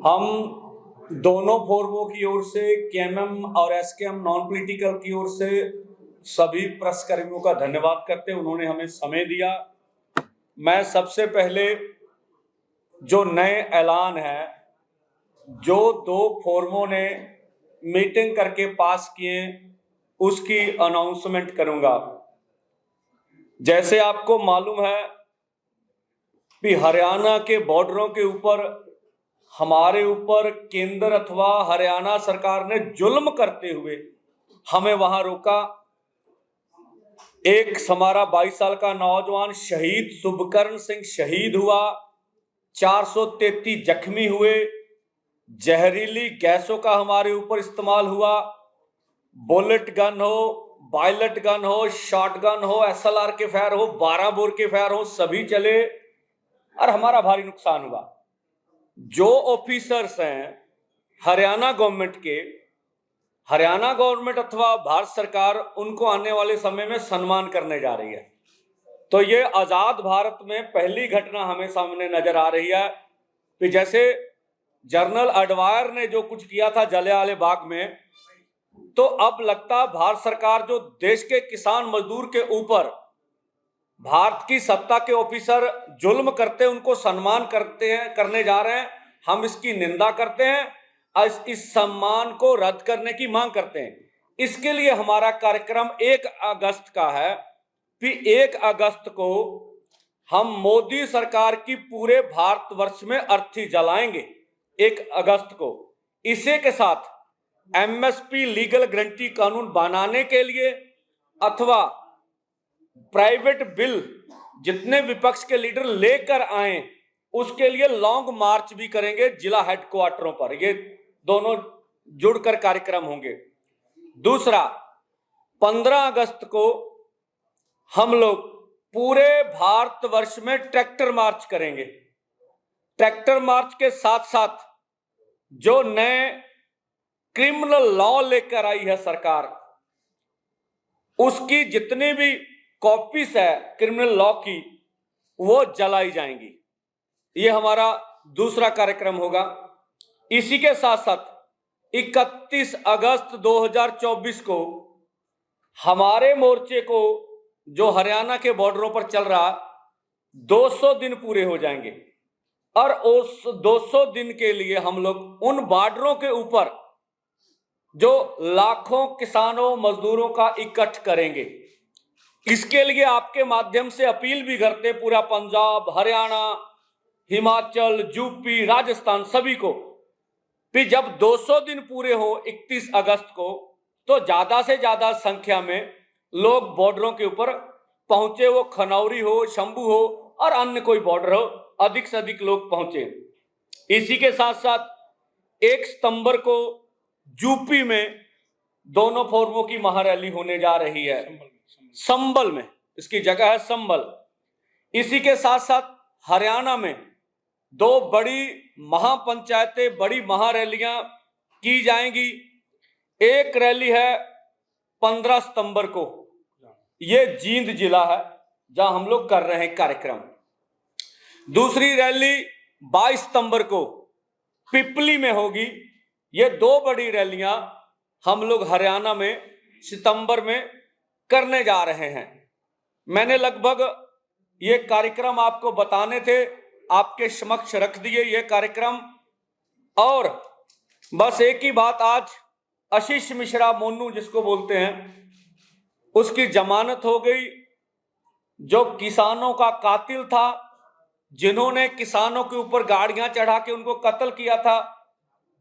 हम दोनों फोरमों की ओर से, केएमएम और एसकेएम नॉन पॉलिटिकल की ओर से सभी प्रेसकर्मियों का धन्यवाद करते हैं, उन्होंने हमें समय दिया। मैं सबसे पहले जो नए ऐलान है, जो दो फोरमों ने मीटिंग करके पास किए, उसकी अनाउंसमेंट करूंगा। जैसे आपको मालूम है कि हरियाणा के बॉर्डरों के ऊपर हमारे ऊपर केंद्र अथवा हरियाणा सरकार ने जुल्म करते हुए हमें वहां रोका। एक हमारा 22 साल का नौजवान शहीद शुभकर्ण सिंह शहीद हुआ, 433 जख्मी हुए, जहरीली गैसों का हमारे ऊपर इस्तेमाल हुआ, बुलेट गन हो, बायलेट गन हो, शॉट गन हो, एसएलआर के फायर हो, 12 बोर के फायर हो, सभी चले और हमारा भारी नुकसान हुआ। जो ऑफिसर्स हैं हरियाणा गवर्नमेंट के, हरियाणा गवर्नमेंट अथवा भारत सरकार उनको आने वाले समय में सम्मान करने जा रही है। तो ये आजाद भारत में पहली घटना हमें सामने नजर आ रही है कि जैसे जनरल एडवायर ने जो कुछ किया था जलियांवाला बाग में, तो अब लगता भारत सरकार जो देश के किसान मजदूर के ऊपर भारत की सत्ता के ऑफिसर जुल्म करते उनको सम्मान करते हैं, करने जा रहे हैं। हम इसकी निंदा करते हैं और इस सम्मान को रद्द करने की मांग करते हैं। इसके लिए हमारा कार्यक्रम 1 अगस्त का है कि 1 अगस्त को हम मोदी सरकार की पूरे भारतवर्ष में अर्थी जलाएंगे 1 अगस्त को। इसी के साथ एमएसपी लीगल गारंटी कानून बनाने के लिए अथवा प्राइवेट बिल जितने विपक्ष के लीडर लेकर आए उसके लिए लॉन्ग मार्च भी करेंगे जिला हेडक्वार्टरों पर। ये दोनों जुड़कर कार्यक्रम होंगे। दूसरा, 15 अगस्त को हम लोग पूरे भारतवर्ष में ट्रैक्टर मार्च करेंगे। ट्रैक्टर मार्च के साथ साथ जो नए क्रिमिनल लॉ लेकर आई है सरकार, उसकी जितनी भी कॉपीज है क्रिमिनल लॉ की, वो जलाई जाएंगी। ये हमारा दूसरा कार्यक्रम होगा। इसी के साथ साथ 31 अगस्त 2024 को हमारे मोर्चे को, जो हरियाणा के बॉर्डरों पर चल रहा, 200 दिन पूरे हो जाएंगे और उस 200 दिन के लिए हम लोग उन बॉर्डरों के ऊपर जो लाखों किसानों मजदूरों का इकट्ठ करेंगे। इसके लिए आपके माध्यम से अपील भी करते पूरा पंजाब, हरियाणा, हिमाचल, यूपी, राजस्थान सभी को कि जब 200 दिन पूरे हो 31 अगस्त को, तो ज्यादा से ज्यादा संख्या में लोग बॉर्डरों के ऊपर पहुंचे। वो खनौरी हो, शंभू हो और अन्य कोई बॉर्डर हो, अधिक से अधिक लोग पहुंचे। इसी के साथ साथ 1 सितंबर को यूपी में दोनों फोरमों की महारैली होने जा रही है, संभल में, इसकी जगह है संभल। इसी के साथ साथ हरियाणा में 2 बड़ी महापंचायतें, बड़ी महारैलियां की जाएंगी। एक रैली है 15 सितंबर को, ये जींद जिला है जहां हम लोग कर रहे हैं कार्यक्रम। दूसरी रैली 22 सितंबर को पिपली में होगी। ये 2 बड़ी रैलियां हम लोग हरियाणा में सितंबर में करने जा रहे हैं। मैंने लगभग ये कार्यक्रम आपको बताने थे, आपके समक्ष रख दिए ये कार्यक्रम। और बस एक ही बात, आज आशीष मिश्रा मोनू जिसको बोलते हैं, उसकी जमानत हो गई। जो किसानों का कातिल था, जिन्होंने किसानों के ऊपर गाड़ियां चढ़ा के उनको कत्ल किया था,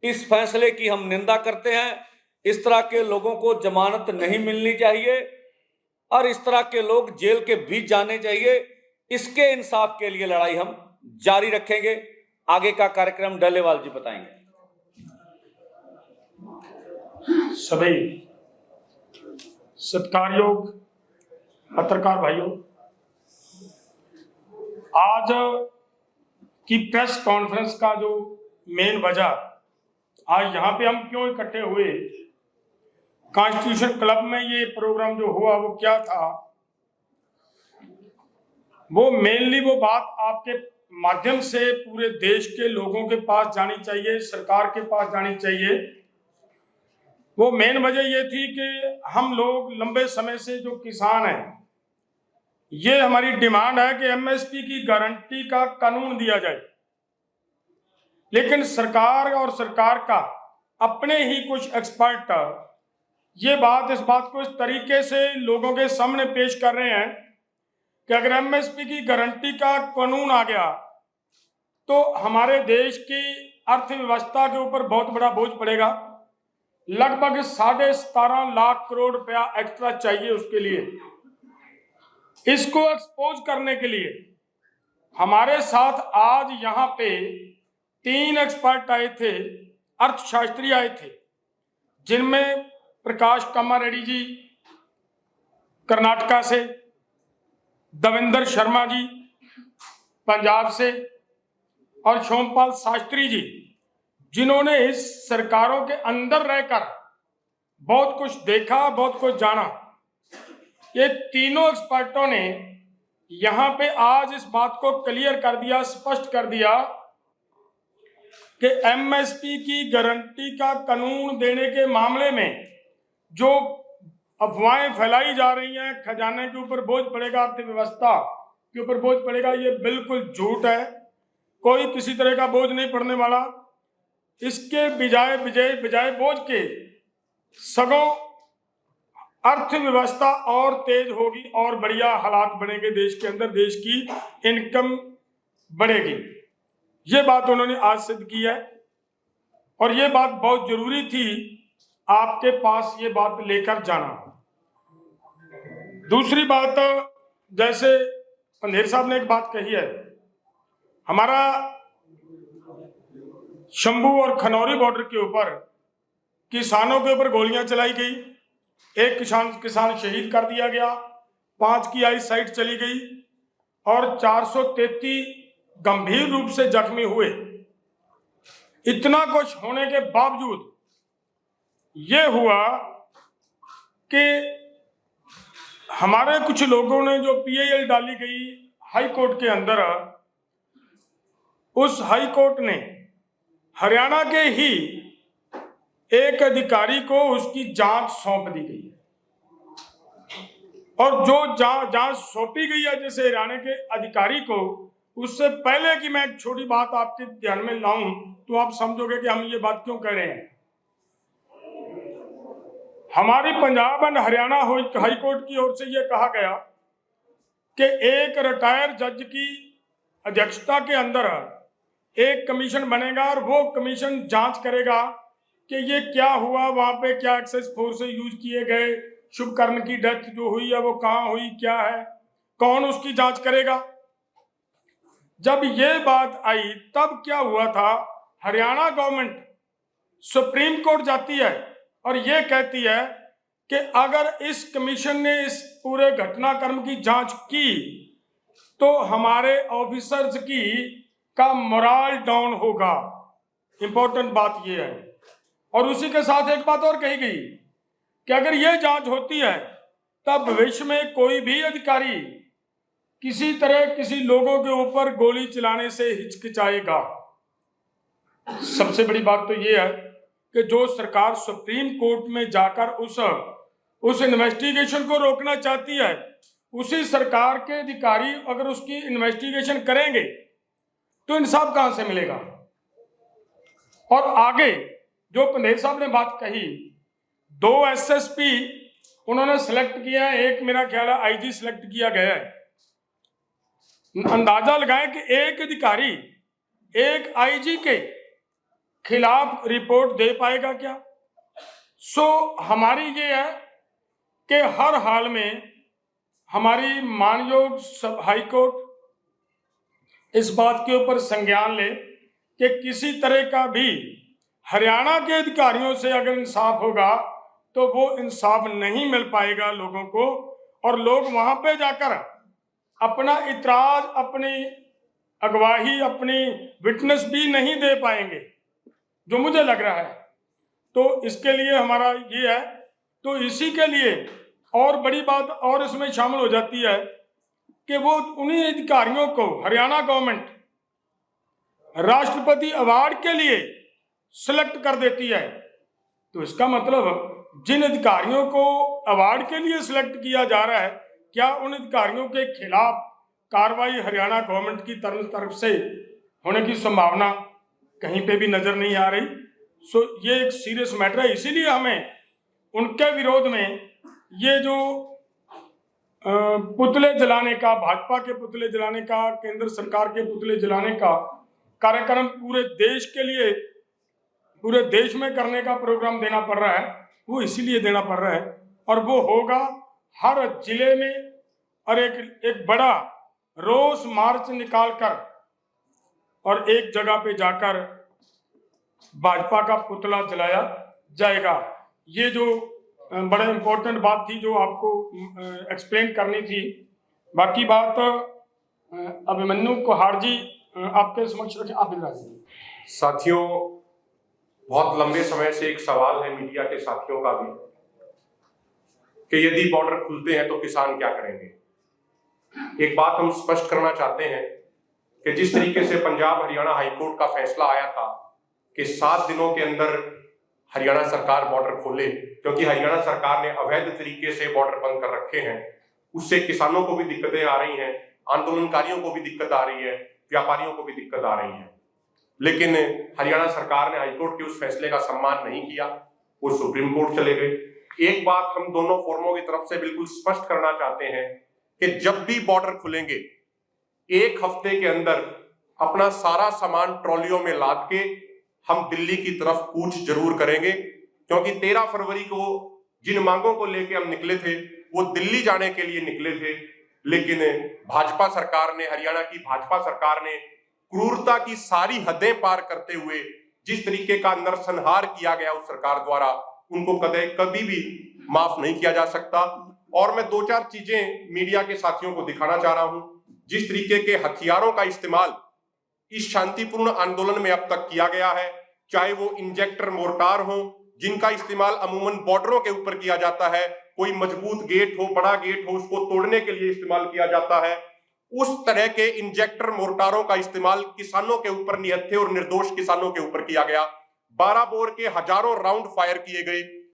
इस फैसले की हम निंदा करते हैं। इस तरह के लोगों को जमानत नहीं मिलनी चाहिए और इस तरह के लोग जेल के बीच जाने चाहिए। इसके इंसाफ के लिए लड़ाई हम जारी रखेंगे। आगे का कार्यक्रम डलेवाल जी बताएंगे। सभी सत्कारयोग पत्रकार भाइयों, आज की प्रेस कॉन्फ्रेंस का जो मेन वजह, आज यहाँ पे हम क्यों इकट्ठे हुए, कॉन्स्टिट्यूशन क्लब में ये प्रोग्राम जो हुआ वो क्या था, वो मेनली वो बात आपके माध्यम से पूरे देश के लोगों के पास जानी चाहिए, सरकार के पास जानी चाहिए। वो मेन वजह ये थी कि हम लोग लंबे समय से जो किसान हैं, ये हमारी डिमांड है कि एमएसपी की गारंटी का कानून दिया जाए, लेकिन सरकार और सरकार का अपने ही कुछ एक्सपर्ट इस बात को इस तरीके से लोगों के सामने पेश कर रहे हैं कि अगर एमएसपी की गारंटी का कानून आ गया तो हमारे देश की अर्थव्यवस्था के ऊपर बहुत बड़ा बोझ पड़ेगा। लगभग 17.5 लाख करोड़ रुपया एक्स्ट्रा चाहिए उसके लिए। इसको एक्सपोज करने के लिए हमारे साथ आज यहाँ पे 3 एक्सपर्ट आए थे, अर्थशास्त्री आए थे, जिनमें प्रकाश कामारेड्डी जी कर्नाटका से, देवेंद्र शर्मा जी पंजाब से और सोमपाल शास्त्री जी, जिन्होंने इस सरकारों के अंदर रहकर बहुत कुछ देखा, बहुत कुछ जाना। ये तीनों एक्सपर्टों ने यहाँ पे आज इस बात को क्लियर कर दिया, स्पष्ट कर दिया कि एमएसपी की गारंटी का कानून देने के मामले में जो अफवाहें फैलाई जा रही हैं, खजाने के ऊपर बोझ पड़ेगा, अर्थव्यवस्था के ऊपर बोझ पड़ेगा, ये बिल्कुल झूठ है। कोई किसी तरह का बोझ नहीं पड़ने वाला। इसके बजाय बोझ के सगों अर्थव्यवस्था और तेज होगी और बढ़िया हालात बनेंगे देश के अंदर, देश की इनकम बढ़ेगी। ये बात उन्होंने आज सिद्ध की है और ये बात बहुत जरूरी थी आपके पास ये बात लेकर जाना। दूसरी बात, जैसे पंधेर साहब ने एक बात कही है, हमारा शंभू और खनौरी बॉर्डर के ऊपर किसानों के ऊपर गोलियां चलाई गई, एक किसान शहीद कर दिया गया, 5 की आई साइट चली गई और 433 गंभीर रूप से जख्मी हुए। इतना कुछ होने के बावजूद ये हुआ कि हमारे कुछ लोगों ने जो पीआईएल डाली गई हाई कोर्ट के अंदर, उस हाई कोर्ट ने हरियाणा के ही एक अधिकारी को उसकी जांच सौंप दी गई और जो जांच सौंपी गई है जैसे हरियाणा के अधिकारी को, उससे पहले कि मैं एक छोटी बात आपके ध्यान में लाऊं तो आप समझोगे कि हम ये बात क्यों कह रहे हैं। हमारी Punjab and Haryana high court की ओर से यह कहा गया कि एक रिटायर्ड जज की अध्यक्षता के अंदर एक कमीशन बनेगा और वो कमीशन जांच करेगा कि ये क्या हुआ, वहां पे क्या एक्सेस फोर्स यूज किए गए, शुभकर्ण की डेथ जो हुई है वो कहाँ हुई, क्या है, कौन उसकी जांच करेगा। जब ये बात आई तब क्या हुआ था, हरियाणा गवर्नमेंट सुप्रीम कोर्ट जाती है और ये कहती है कि अगर इस कमीशन ने इस पूरे घटनाक्रम की जांच की तो हमारे ऑफिसर्स का मोरल डाउन होगा। इंपॉर्टेंट बात यह है। और उसी के साथ एक बात और कही गई कि अगर यह जांच होती है तब भविष्य में कोई भी अधिकारी किसी तरह किसी लोगों के ऊपर गोली चलाने से हिचकिचाएगा। सबसे बड़ी बात तो यह है कि जो सरकार सुप्रीम कोर्ट में जाकर उस इन्वेस्टिगेशन को रोकना चाहती है, उसी सरकार के अधिकारी अगर उसकी इन्वेस्टिगेशन करेंगे तो इंसाफ कहां से मिलेगा। और आगे जो पंधेर साहब ने बात कही, 2 एसएसपी उन्होंने सिलेक्ट किया है, एक मेरा ख्याल है आईजी सिलेक्ट किया गया है। अंदाजा लगाएं कि एक अधिकारी एक आईजी के खिलाफ रिपोर्ट दे पाएगा क्या। हमारी ये है कि हर हाल में हमारी मानयोग हाई कोर्ट इस बात के ऊपर संज्ञान ले कि किसी तरह का भी हरियाणा के अधिकारियों से अगर इंसाफ होगा तो वो इंसाफ नहीं मिल पाएगा लोगों को, और लोग वहां पे जाकर अपना इतराज, अपनी अगवाही, अपनी विटनेस भी नहीं दे पाएंगे, जो मुझे लग रहा है। तो इसके लिए हमारा ये है, तो इसी के लिए और बड़ी बात और इसमें शामिल हो जाती है कि वो उन्हीं अधिकारियों को हरियाणा गवर्नमेंट राष्ट्रपति अवार्ड के लिए सिलेक्ट कर देती है, तो इसका मतलब जिन अधिकारियों को अवार्ड के लिए सिलेक्ट किया जा रहा है, क्या उन अधिकारियों के खिलाफ कार्रवाई हरियाणा गवर्नमेंट की तरफ से होने की संभावना कहीं पे भी नजर नहीं आ रही। सो ये एक सीरियस मैटर है, इसीलिए हमें उनके विरोध में ये जो पुतले जलाने का, भाजपा के पुतले जलाने का, केंद्र सरकार के पुतले जलाने का कार्यक्रम पूरे देश के लिए, पूरे देश में करने का प्रोग्राम देना पड़ रहा है, वो इसीलिए देना पड़ रहा है। और वो होगा हर जिले में, और एक बड़ा रोष मार्च निकालकर और एक जगह पे जाकर भाजपा का पुतला जलाया जाएगा। ये जो बड़ा इंपॉर्टेंट बात थी जो आपको एक्सप्लेन करनी थी। बाकी बात अभिमन्यु कुहाड़ जी आपके समक्ष रखें, आप इधर आइए। साथियों, बहुत लंबे समय से एक सवाल है मीडिया के साथियों का भी कि यदि बॉर्डर खुलते हैं तो किसान क्या करेंगे। एक बात हम स्पष्ट करना चाहते हैं कि जिस तरीके से पंजाब हरियाणा हाईकोर्ट का फैसला आया था कि 7 दिनों के अंदर हरियाणा सरकार बॉर्डर खोले, क्योंकि हरियाणा सरकार ने अवैध तरीके से बॉर्डर बंद कर रखे हैं, उससे किसानों को भी दिक्कतें आ रही हैं, आंदोलनकारियों को भी दिक्कत आ रही है, व्यापारियों को भी दिक्कत आ रही है। लेकिन हरियाणा सरकार ने हाईकोर्ट के उस फैसले का सम्मान नहीं किया, वो सुप्रीम कोर्ट चले गए। एक बात हम दोनों फोरमों की तरफ से बिल्कुल स्पष्ट करना चाहते हैं कि जब भी बॉर्डर खुलेंगे 1 हफ्ते के अंदर अपना सारा सामान ट्रॉलियों में लाद के हम दिल्ली की तरफ कूच जरूर करेंगे, क्योंकि 13 फरवरी को जिन मांगों को लेकर हम निकले थे वो दिल्ली जाने के लिए निकले थे। लेकिन भाजपा सरकार ने, हरियाणा की भाजपा सरकार ने क्रूरता की सारी हदें पार करते हुए जिस तरीके का नरसंहार किया गया उस सरकार द्वारा, उनको कभी भी माफ नहीं किया जा सकता। और मैं 2-4 चीजें मीडिया के साथियों को दिखाना चाह रहा हूं। जिस तरीके के हथियारों का इस्तेमाल इस शांतिपूर्ण आंदोलन में अब तक किया गया है, चाहे वो इंजेक्टर मोर्टार हो जिनका इस्तेमाल अमूमन बॉर्डरों के ऊपर किया जाता है, कोई मजबूत गेट हो, बड़ा गेट हो, उसको तोड़ने के लिए इस्तेमाल किया जाता है, उस तरह के इंजेक्टर मोर्टारों का इस्तेमाल किसानों के ऊपर, निहत्थे और निर्दोष किसानों के ऊपर किया गया। 12 बोर के हजारों राउंड फायर किए गए।